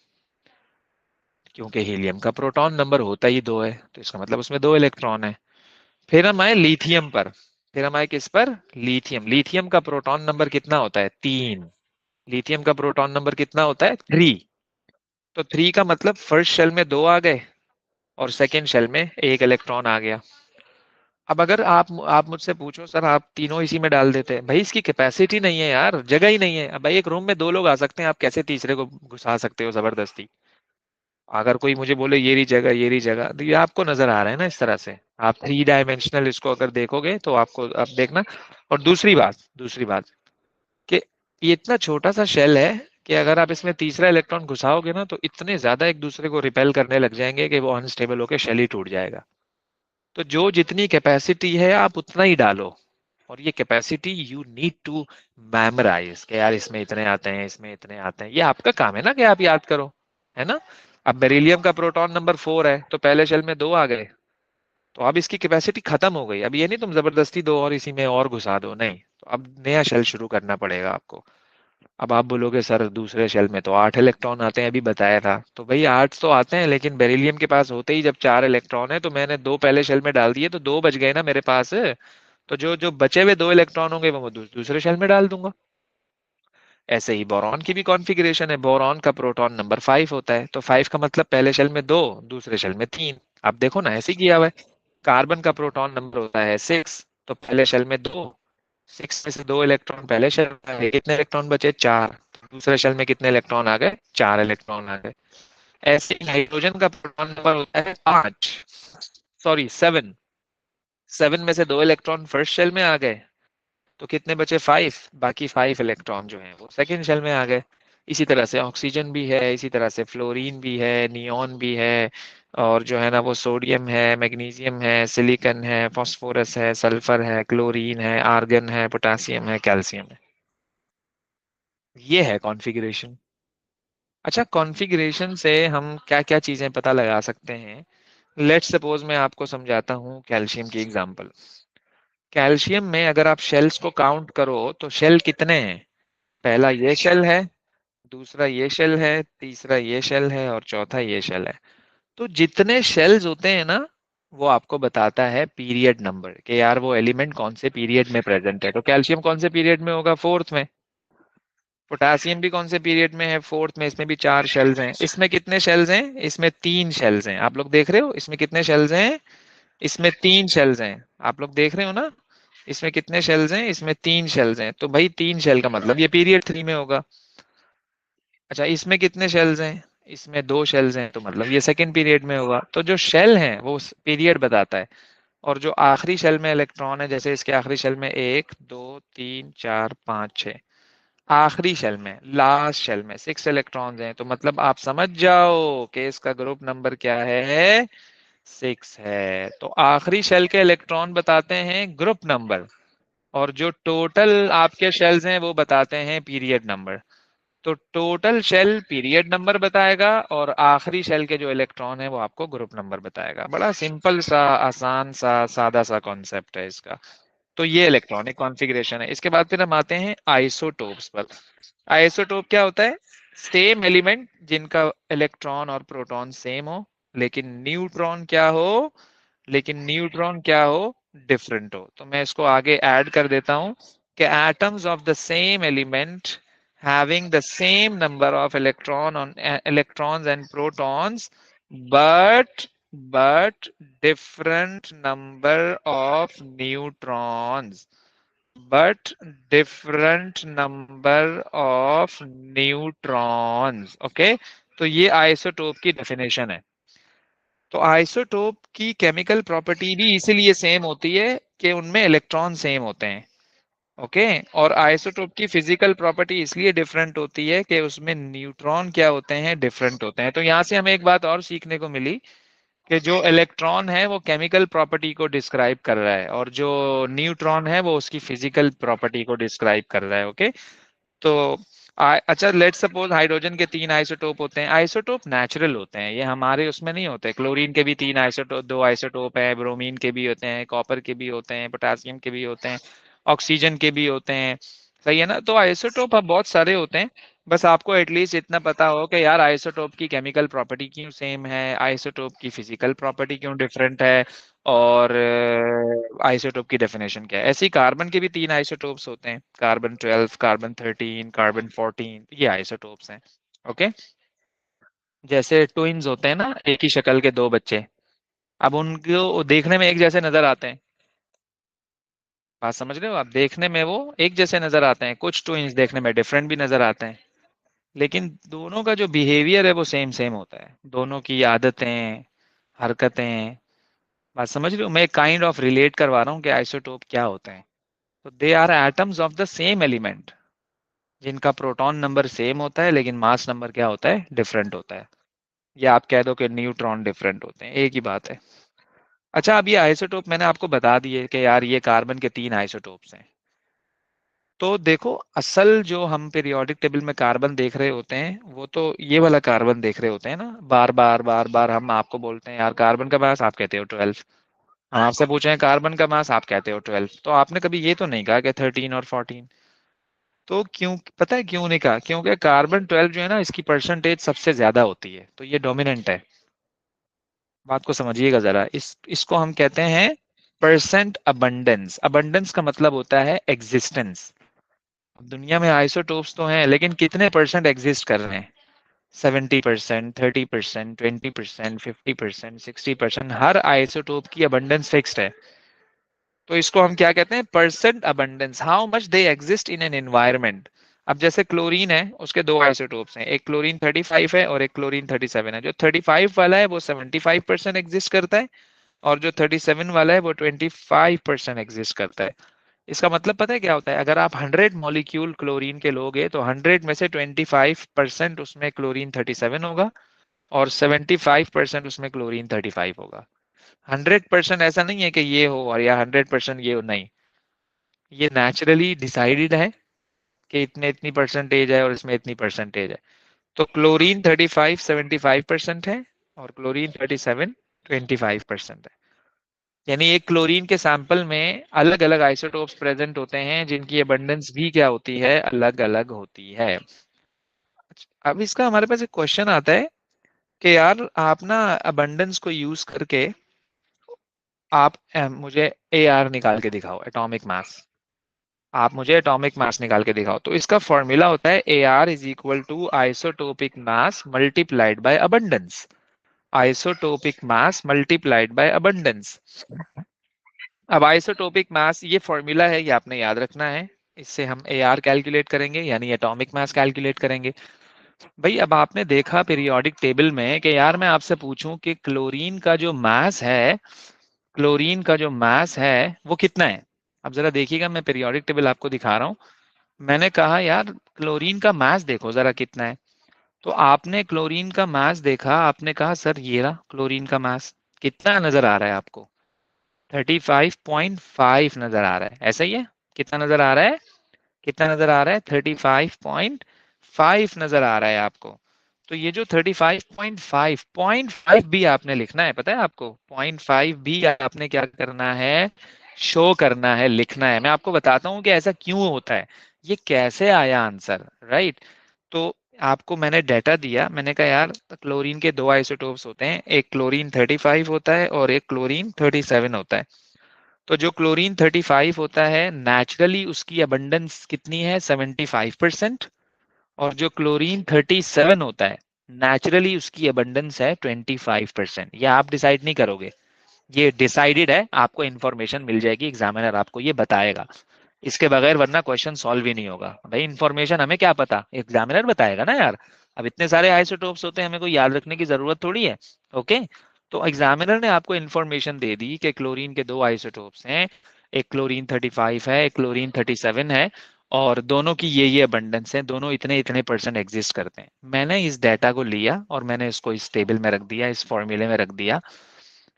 क्योंकि हीलियम का प्रोटॉन नंबर होता ही दो है, तो इसका मतलब उसमें दो इलेक्ट्रॉन है। फिर हम आए लिथियम पर। फिर हम आए किस पर? लिथियम। लिथियम का प्रोटॉन नंबर कितना होता है? 3। लिथियम का प्रोटॉन नंबर कितना होता है? 3। तो 3 का मतलब फर्स्ट शेल में दो आ गए और सेकेंड शेल में एक इलेक्ट्रॉन आ गया। अब अगर आप मुझसे पूछो सर आप तीनों इसी में डाल देते हैं, भाई इसकी कैपेसिटी नहीं है यार, जगह ही नहीं है। अब भाई एक रूम में दो लोग आ सकते हैं, आप कैसे तीसरे को घुसा सकते हो जबरदस्ती? अगर कोई मुझे बोले ये रही जगह, ये रही जगह, तो ये आपको नजर आ रहा है ना इस तरह से। आप 3 डायमेंशनल इसको अगर देखोगे तो आपको अब देखना। और दूसरी बात कि ये इतना छोटा सा शेल है कि अगर आप इसमें तीसरा इलेक्ट्रॉन घुसाओगे ना तो इतने ज्यादा एक दूसरे को रिपेल करने लग जाएंगे कि वो अनस्टेबल होकर शेल ही टूट जाएगा। तो जो जितनी कैपेसिटी है आप उतना ही डालो। और ये capacity you need to memorize कि यार इसमें इतने आते हैं, इसमें इतने आते हैं। ये आपका काम है ना कि आप याद करो, है ना? अब बेरिलियम का प्रोटॉन नंबर 4 है, तो पहले शेल में दो आ गए, तो अब इसकी कैपेसिटी खत्म हो गई। अब ये नहीं तुम जबरदस्ती दो और इसी में और घुसा दो, नहीं, तो अब नया शेल शुरू करना पड़ेगा आपको। अब आप बोलोगे सर दूसरे शेल में तो 8 इलेक्ट्रॉन आते हैं, अभी बताया था। तो भाई 8 तो आते हैं, लेकिन बेरिलियम के पास होते ही जब 4 इलेक्ट्रॉन है, तो मैंने दो पहले शेल में डाल दिए तो दो बच गए ना मेरे पास। तो जो जो बचे हुए दो इलेक्ट्रॉन होंगे वो मैं दूसरे शेल में डाल दूंगा। ऐसे ही बोरॉन की भी कॉन्फ़िगरेशन है। बोरॉन का प्रोटॉन नंबर 5 होता है, तो 5 का मतलब पहले शेल में 2, दूसरे शेल में 3। आप देखो ना, ऐसे ही किया हुआ है। कार्बन का प्रोटॉन नंबर होता है 6, तो पहले शेल में 2, 6 में से 2 इलेक्ट्रॉन पहले शेल में आ गए, कितने इलेक्ट्रॉन बचे? 4। दूसरे शेल में कितने इलेक्ट्रॉन आ गए? 4 इलेक्ट्रॉन आ गए। ऐसे ही हाइड्रोजन का प्रोटॉन नंबर होता है 5, सॉरी 7। 7 में से 2 इलेक्ट्रॉन फर्स्ट शेल में आ गए, तो कितने बचे? 5। बाकी 5 इलेक्ट्रॉन जो हैं वो सेकंड शेल में आ गए। इसी तरह से ऑक्सीजन भी है, इसी तरह से फ्लोरीन भी है, नियॉन भी है, और जो है ना वो सोडियम है, मैग्नीशियम है, सिलिकॉन है, फास्फोरस है, सल्फर है, क्लोरीन है, आर्गन है, पोटासियम है, कैल्शियम है। ये है कॉन्फ़िगरेशन। अच्छा, कॉन्फ़िगरेशन से हम क्या क्या चीजें पता लगा सकते हैं? लेट्स सपोज मैं आपको समझाता हूँ कैल्शियम की एग्जांपल। कैल्शियम में अगर आप शेल्स को काउंट करो तो शेल कितने हैं? पहला ये शेल है, दूसरा ये शेल है, तीसरा ये शेल है, और चौथा ये शेल है। तो जितने शेल्स होते हैं ना, वो आपको बताता है पीरियड नंबर, कि यार वो एलिमेंट कौन से पीरियड में प्रेजेंट है। तो कैल्शियम कौन से पीरियड में होगा? फोर्थ में। पोटासियम भी कौन से पीरियड में है? फोर्थ में। इसमें भी 4 शेल्स हैं। इसमें कितने शेल्स हैं? इसमें 3 शेल्स हैं। आप लोग देख रहे हो इसमें कितने शेल्स हैं? इसमें 3 शेल्स हैं। आप लोग देख रहे हो ना, इसमें कितने शेल्स हैं? इसमें 3 शेल्स हैं। तो भाई 3 शेल का मतलब ये पीरियड 3 में होगा। अच्छा, इसमें कितने शेल्स हैं? इसमें 2 शेल्स हैं, तो मतलब ये सेकंड पीरियड में होगा। तो जो शेल है वो पीरियड बताता है। और जो आखिरी शेल में इलेक्ट्रॉन है, जैसे इसके आखिरी शेल में 1 2 3 4 5 6, आखिरी शेल में, लास्ट शेल में 6 इलेक्ट्रॉन्स हैं, तो मतलब आप समझ जाओ कि इसका ग्रुप नंबर क्या है? 6 है। तो आखिरी शेल के इलेक्ट्रॉन बताते हैं ग्रुप नंबर, और जो टोटल आपके शेल्स हैं वो बताते हैं पीरियड नंबर। तो टोटल शेल पीरियड नंबर बताएगा, और आखिरी शेल के जो इलेक्ट्रॉन है वो आपको ग्रुप नंबर बताएगा। बड़ा सिंपल सा, आसान सा, सादा सा कॉन्सेप्ट है इसका। तो ये इलेक्ट्रॉनिक कॉन्फ़िगरेशन है। इसके बाद फिर हम आते हैं आइसोटोप्स पर। आइसोटोप क्या होता है? सेम एलिमेंट जिनका इलेक्ट्रॉन और प्रोटॉन सेम हो, लेकिन न्यूट्रॉन क्या हो? लेकिन न्यूट्रॉन क्या हो? डिफरेंट हो। तो मैं इसको आगे ऐड कर देता हूं कि atoms of the same element having the same number of electrons and protons, but different number of neutrons, but different number of neutrons, okay? तो ये आइसोटोप की डेफिनेशन है। तो आइसोटोप की केमिकल प्रॉपर्टी भी इसीलिए सेम होती है कि उनमें इलेक्ट्रॉन सेम होते हैं। ओके। और आइसोटोप की फिजिकल प्रॉपर्टी इसलिए डिफरेंट होती है कि उसमें न्यूट्रॉन क्या होते हैं? डिफरेंट होते हैं। तो यहाँ से हमें एक बात और सीखने को मिली कि जो इलेक्ट्रॉन है वो केमिकल प्रॉपर्टी को डिस्क्राइब कर रहा है, और जो न्यूट्रॉन है वो उसकी फिजिकल प्रॉपर्टी को डिस्क्राइब कर रहा है। ओके। तो अच्छा, लेट्स सपोज हाइड्रोजन के 3 आइसोटोप होते हैं। आइसोटोप नेचुरल होते हैं, ये हमारे उसमें नहीं होते। क्लोरीन के भी 3 आइसोटोप, 2 आइसोटोप हैं, ब्रोमीन के भी होते हैं, कॉपर के भी होते हैं, पोटासियम के भी होते हैं, ऑक्सीजन के भी होते हैं। सही है ना? तो आइसोटोप अब बहुत सारे होते हैं। बस आपको एटलीस्ट इतना पता हो कि यार आइसोटोप की केमिकल प्रॉपर्टी क्यों सेम है, आइसोटोप की फिजिकल प्रॉपर्टी क्यों डिफरेंट है, और आइसोटोप की डेफिनेशन क्या है। ऐसे ही कार्बन के भी 3 आइसोटोप्स होते हैं, कार्बन 12, कार्बन 13, कार्बन 14, ये आइसोटोप्स हैं। ओके। जैसे ट्विन्स होते हैं ना, एक ही शक्ल के दो बच्चे, अब उनको देखने में एक जैसे नजर आते हैं। बात समझ रहे हो आप? देखने में वो एक जैसे नजर आते हैं, कुछ ट्विन्स देखने में डिफरेंट भी नजर आते हैं, लेकिन दोनों का जो बिहेवियर है वो सेम सेम होता है। दोनों की आदतें, हरकतें। बात समझ रहे हो? मैं काइंड ऑफ रिलेट करवा रहा हूँ कि आइसोटोप क्या होते हैं। तो they are atoms of the same element जिनका प्रोटॉन नंबर सेम होता है, लेकिन मास नंबर क्या होता है? डिफरेंट होता है। या आप कह दो कि न्यूट्रॉन डिफरेंट होते हैं, एक ही बात है। अच्छा, अब ये आइसोटोप मैंने आपको बता दिए कि यार ये कार्बन के 3 आइसोटोप्स हैं। तो देखो, असल जो हम पीरियोडिक टेबल में कार्बन देख रहे होते हैं, वो तो ये वाला कार्बन देख रहे होते हैं ना। बार बार बार बार हम आपको बोलते हैं यार कार्बन का मास, आप कहते हो 12। हम आपसे पूछे कार्बन का मास, आप कहते हो 12। तो आपने कभी ये तो नहीं कहा कि 13 और 14। तो क्यों? पता है क्यों नहीं कहा? क्योंकि कार्बन 12 जो है ना, इसकी परसेंटेज सबसे ज्यादा होती है, तो ये डोमिनेंट है। बात को समझिएगा जरा, इसको हम कहते हैं परसेंट अबंडेंस। अबंडेंस का मतलब होता है एग्जिस्टेंस। अब दुनिया में आइसोटोप्स तो हैं, लेकिन कितने परसेंट एग्जिस्ट कर रहे हैं? 70%, 30%, 20%, 50%, 60%। हर आइसोटोप की अबंडेंस फिक्स्ड है। तो इसको हम क्या कहते हैं? Percent abundance, how much they exist in an environment. अब जैसे क्लोरीन है, उसके दो आइसोटोप्स हैं, एक क्लोरीन 35 है और एक क्लोरीन 37 है। जो 35 वाला है वो 75% एग्जिस्ट करता है, और जो 37 वाला है वो 25% एग्जिस्ट करता है। इसका मतलब पता है क्या होता है? अगर आप 100 मॉलिक्यूल क्लोरीन के लोगे तो 100 में से 25% उसमें क्लोरीन 37 होगा, और 75% उसमें क्लोरीन 35 होगा। 100% ऐसा नहीं है कि ये हो और या 100% ये हो, नहीं। ये नेचुरली डिसाइडेड है कि इतने इतनी परसेंटेज है और इसमें इतनी परसेंटेज है। तो क्लोरीन 35 75% है, और क्लोरीन 37 25% है। यानी एक क्लोरीन के सैंपल में अलग अलग आइसोटोप्स प्रेजेंट होते हैं, जिनकी अबंडेंस भी क्या होती है? अलग अलग होती है। अब इसका हमारे पास एक क्वेश्चन आता है कि यार आप ना अबंडेंस को यूज करके आप मुझे ए आर निकाल के दिखाओ, एटॉमिक मास। आप मुझे एटॉमिक मास निकाल के दिखाओ। तो इसका फॉर्मूला होता है A R is equal to isotopic mass multiplied by abundance. Isotopic mass multiplied by abundance. अब आइसोटोपिक मास ये फॉर्मूला है, ये आपने याद रखना है। इससे हम ए आर कैलकुलेट करेंगे, यानी एटॉमिक मास कैलकुलेट करेंगे। भाई अब आपने देखा पीरियोडिक टेबल में कि यार मैं आपसे पूछूं कि क्लोरीन का जो मास है, क्लोरीन का जो मास है वो कितना है? अब जरा देखिएगा, मैं पीरियोडिक टेबल आपको दिखा रहा हूँ। मैंने कहा यार क्लोरीन का मास देखो जरा कितना है। तो आपने क्लोरीन का मास देखा, आपने कहा सर ये रहा क्लोरीन का मास। कितना नजर आ रहा है आपको? 35.5 नजर आ रहा है, ऐसा ही है? कितना नजर आ रहा है? कितना नजर आ रहा है? 35.5 नजर आ रहा है आपको। तो ये जो 35.5, 0.5 भी आपने लिखना है, पता है आपको? 0.5 भी आपने क्या करना है? शो करना है, लिखना है। मैं आपको बताता हूँ कि ऐसा क्यों होता है, ये कैसे आया आंसर, राइट? तो आपको मैंने डेटा दिया, मैंने कहा यार क्लोरीन के दो आइसोटोप्स होते हैं, एक क्लोरीन 35 होता है और एक क्लोरीन 37 होता है। तो जो क्लोरीन 35 होता है नेचुरली उसकी अबंडेंस कितनी है? 75%। और जो क्लोरीन 37 होता है नेचुरली उसकी अबंडेंस है 25%। ये आप डिसाइड नहीं करोगे, ये डिसाइडेड है, आपको इन्फॉर्मेशन मिल जाएगी, एग्जामिनर आपको ये बताएगा। इसके बगैर वरना क्वेश्चन सॉल्व ही नहीं होगा। भाई इन्फॉर्मेशन हमें क्या पता, एग्जामिनर बताएगा ना यार। अब इतने सारे आइसोटोप्स होते हैं, हमें कोई याद रखने की जरूरत थोड़ी है। ओके। तो एग्जामिनर ने आपको इन्फॉर्मेशन दे दी कि क्लोरीन के दो आइसोटोप्स हैं, एक क्लोरीन 35 है, एक क्लोरीन 37 है, और दोनों की ये अबंडेंस है, दोनों इतने इतने परसेंट एग्जिस्ट करते हैं। मैंने इस डाटा को लिया और मैंने इसको इस टेबल में रख दिया, इस फॉर्मूले में रख दिया।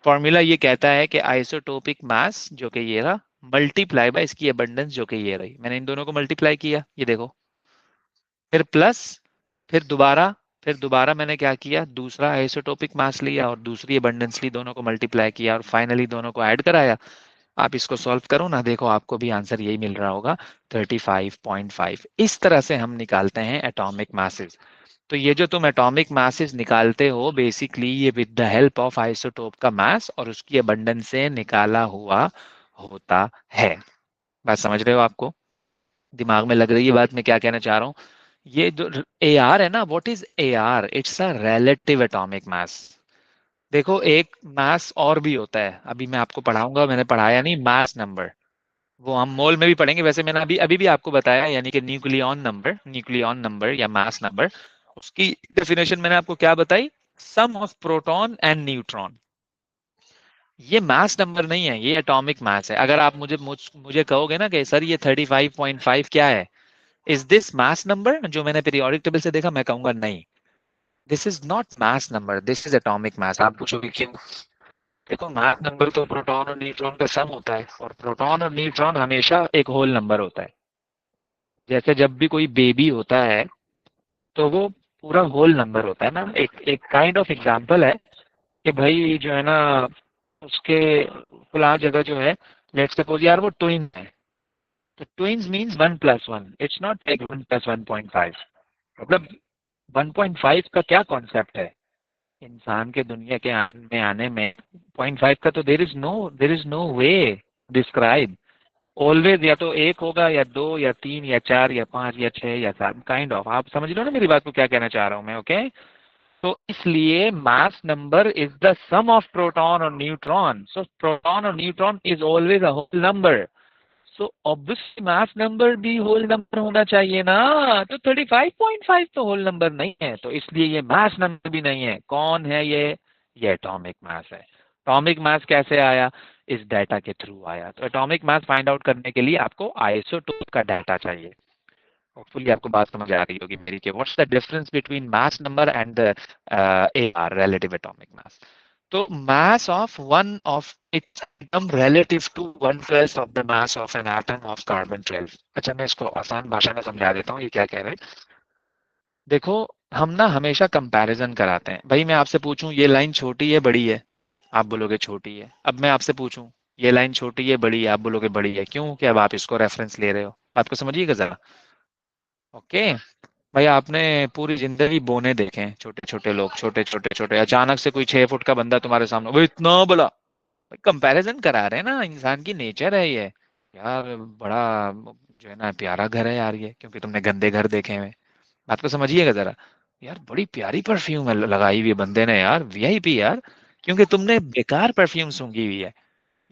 फॉर्मूला ये कहता है कि आइसोटोपिक मास जो कि ये रहा, मल्टीप्लाई बाय इसकी अबंडेंस जो कि ये रही। मैंने इन दोनों को मल्टीप्लाई किया, ये देखो, फिर प्लस, फिर दोबारा, फिर दोबारा मैंने क्या किया? दूसरा आइसोटोपिक मास लिया और दूसरी अबंडेंस ली, दोनों को मल्टीप्लाई किया और फाइनली दोनों को ऐड कराया। आप इसको सॉल्व करो ना, देखो आपको भी आंसर यही मिल रहा होगा, 35.5। इस तरह से हम निकालते हैं एटॉमिक मासेस। तो ये जो तुम एटॉमिक मासेस निकालते हो बेसिकली ये with the help of isotope का मास और उसकी अबंडेंस से निकाला हुआ होता है। बात समझ रहे हो? आपको दिमाग में लग रही है बात मैं क्या कहना चाह रहा हूँ? ये जो ए आर है ना, what is A R? It's a relative atomic mass. देखो एक मास और भी होता है, अभी मैं आपको पढ़ाऊंगा, मैंने पढ़ाया नहीं, मास नंबर। वो हम मोल में भी पढ़ेंगे, वैसे मैंने अभी अभी भी आपको बताया, यानी कि न्यूक्लियॉन नंबर, न्यूक्लियॉन नंबर या मास नंबर। उसकी डेफिनेशन मैंने आपको क्या बताई? सम ऑफ प्रोटॉन एंड न्यूट्रॉन। ये मास नंबर नहीं है, ये एटॉमिक मास है। अगर आप मुझे कहोगे ना कि सर ये 35.5 क्या है, इज दिस मास नंबर जो मैंने पीरियोडिक टेबल से देखा, मैं कहूंगा नहीं, this is not mass number, this is atomic mass. आप पूछोगे क्यों? देखो मास नंबर तो प्रोटॉन और न्यूट्रॉन का सम होता है, और प्रोटॉन और न्यूट्रॉन हमेशा एक होल नंबर होता है। जैसे जब भी कोई बेबी होता है तो वो पूरा होल नंबर होता है ना। एक एक काइंड ऑफ एग्जांपल है कि भाई जो है ना, उसके फला जगह जो है, लेट्स सपोज यार वो ट्विन है, तो twins means 1+1, it's not like 1+1.5। मतलब 1.5 का क्या कॉन्सेप्ट है इंसान के दुनिया के में आने में? 0.5 का तो there is no way describe. Always या तो एक होगा या दो या तीन या चार या पांच या छह या सात, काइंड ऑफ। आप समझ लो ना मेरी बात को, क्या कहना चाह रहा हूं मैं, ओके? तो इसलिए mass number is the sum of proton और न्यूट्रॉन, सो प्रोटॉन और neutron is always a whole number. So obviously mass number भी होल नंबर होना चाहिए ना। तो 35.5 तो होल नंबर नहीं है, तो इसलिए ये मास नंबर भी नहीं है। कौन है ये एटॉमिक मास है। एटॉमिक मास कैसे आया? इस डाटा के थ्रू आया। तो एटॉमिक मास फाइंड आउट करने के लिए आपको आइसोटोप का डाटा चाहिए। होपफुली आपको बात समझ आ रही होगी मेरी कि what's the difference between mass number and the AR, relative atomic mass. तो mass of its atom relative to 1/12 of the mass of an atom of carbon 12। अच्छा, मैं इसको आसान भाषा में समझा देता हूँ ये क्या कह रहे हैं। देखो, हम ना हमेशा कंपैरिजन कराते हैं। भाई मैं आपसे पूछूं ये लाइन छोटी है बड़ी है, आप बोलोगे छोटी है। अब मैं आपसे पूछूं ये लाइन छोटी है बड़ी है, आप बोलोगे बड़ी है। क्यों? कि अब आप इसको रेफरेंस ले रहे हो। बात को समझिएगा जरा, ओके? भाई आपने पूरी जिंदगी बोने देखे हैं, छोटे छोटे लोग, छोटे छोटे छोटे, अचानक से कोई 6 फुट का बंदा तुम्हारे सामने, वो इतना बड़ा। कंपैरिजन करा रहे हैं ना, इंसान की नेचर है ये। यार बड़ा जो है ना प्यारा घर है यार ये, क्योंकि तुमने गंदे घर देखे हैं। बात को समझिएगा जरा। यार बड़ी प्यारी परफ्यूम है लगाई हुई बंदे ने यार, वीआईपी यार, क्योंकि तुमने बेकार परफ्यूम सूंघी हुई है।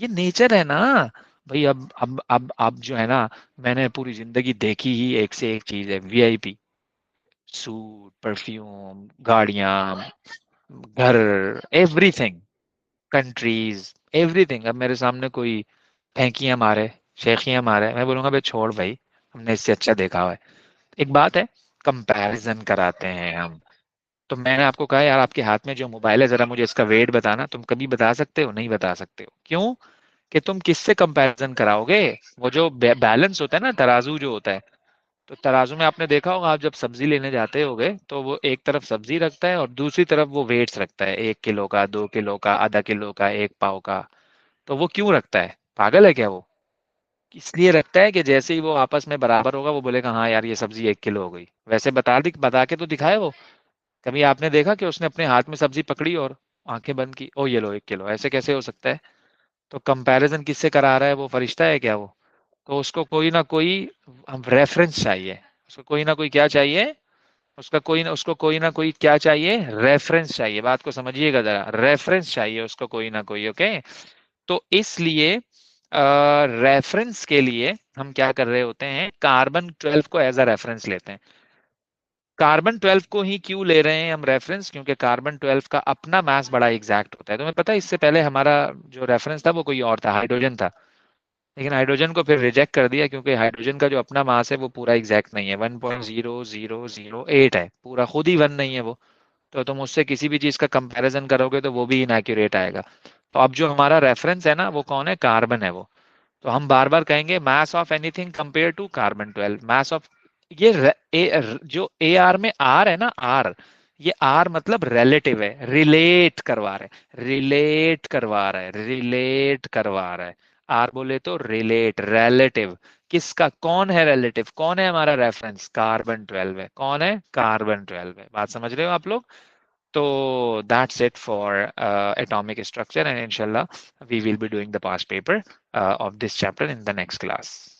ये नेचर है ना। भाई अब जो है ना, मैंने पूरी जिंदगी देखी ही एक से एक चीज है, वीआईपी। सूट, परफ्यूम, गाड़ियां, घर, एवरीथिंग, कंट्रीज, एवरीथिंग। अब मेरे सामने कोई फेंकियां मारे, शेखियां मारे, मैं बोलूंगा भाई छोड़ भाई, हमने इससे अच्छा देखा हुआ है। एक बात है, कंपैरिजन कराते हैं हम। तो मैंने आपको कहा यार आपके हाथ में जो मोबाइल है जरा मुझे इसका वेट बताना। तुम कभी बता सकते हो? नहीं बता सकते हो। क्यों? कि तुम किससे कंपैरिजन कराओगे? वो जो बैलेंस होता है ना, तराजू जो होता है, तो तराजू में आपने देखा होगा, आप जब सब्जी लेने जाते होगे तो वो एक तरफ सब्जी रखता है और दूसरी तरफ वो वेट्स रखता है, 1 किलो का, 2 किलो का, आधा किलो का, 1 पाव का। तो वो क्यों रखता है? पागल है क्या वो? इसलिए रखता है कि जैसे ही वो आपस में बराबर होगा वो बोलेगा हाँ यार ये सब्जी 1 किलो हो गई। वैसे बता के तो दिखाए वो। कभी आपने देखा कि उसने अपने हाथ में सब्जी पकड़ी और आंखें बंद की, ओ ये लो 1 किलो? ऐसे कैसे हो सकता है? तो कंपैरिजन किससे करा रहा है? वो फरिश्ता है क्या वो? तो उसको कोई ना कोई हम रेफरेंस चाहिए। उसको कोई ना कोई क्या चाहिए? उसको कोई ना कोई क्या चाहिए? रेफरेंस चाहिए। बात को समझिएगा जरा, रेफरेंस चाहिए उसको कोई ना कोई, ओके? तो इसलिए रेफरेंस के लिए हम क्या कर रहे होते हैं, कार्बन 12 को एज अ रेफरेंस लेते हैं। कार्बन 12 को ही क्यों ले रहे हैं हम रेफरेंस? क्योंकि कार्बन 12 का अपना मास बड़ा एग्जैक्ट होता है। तुम्हें पता है इससे पहले हमारा जो रेफरेंस था वो कोई और था, हाइड्रोजन था। लेकिन हाइड्रोजन को फिर रिजेक्ट कर दिया, क्योंकि हाइड्रोजन का जो अपना मास है वो पूरा एग्जैक्ट नहीं है, 1.0008 है, पूरा खुद ही वन नहीं है वो। तो तुम उससे किसी भी चीज का कंपैरिजन करोगे तो वो भी इनएक्यूरेट आएगा। तो अब जो हमारा रेफरेंस है ना वो कौन है? कार्बन है वो। तो हम बार बार कहेंगे mass of anything compare to carbon 12, mass of ये जो AR में आर है ना, आर, ये आर मतलब रिलेटिव है, रिलेट करवा रहा है। आर बोले तो रिलेट, रिलेटिव। किसका? कौन है रिलेटिव? कौन है हमारा रेफरेंस? कार्बन 12 है। कौन है? कार्बन 12 है। बात समझ रहे हो आप लोग? So that's it for atomic structure, and inshallah we will be doing the past paper of this chapter in the next class.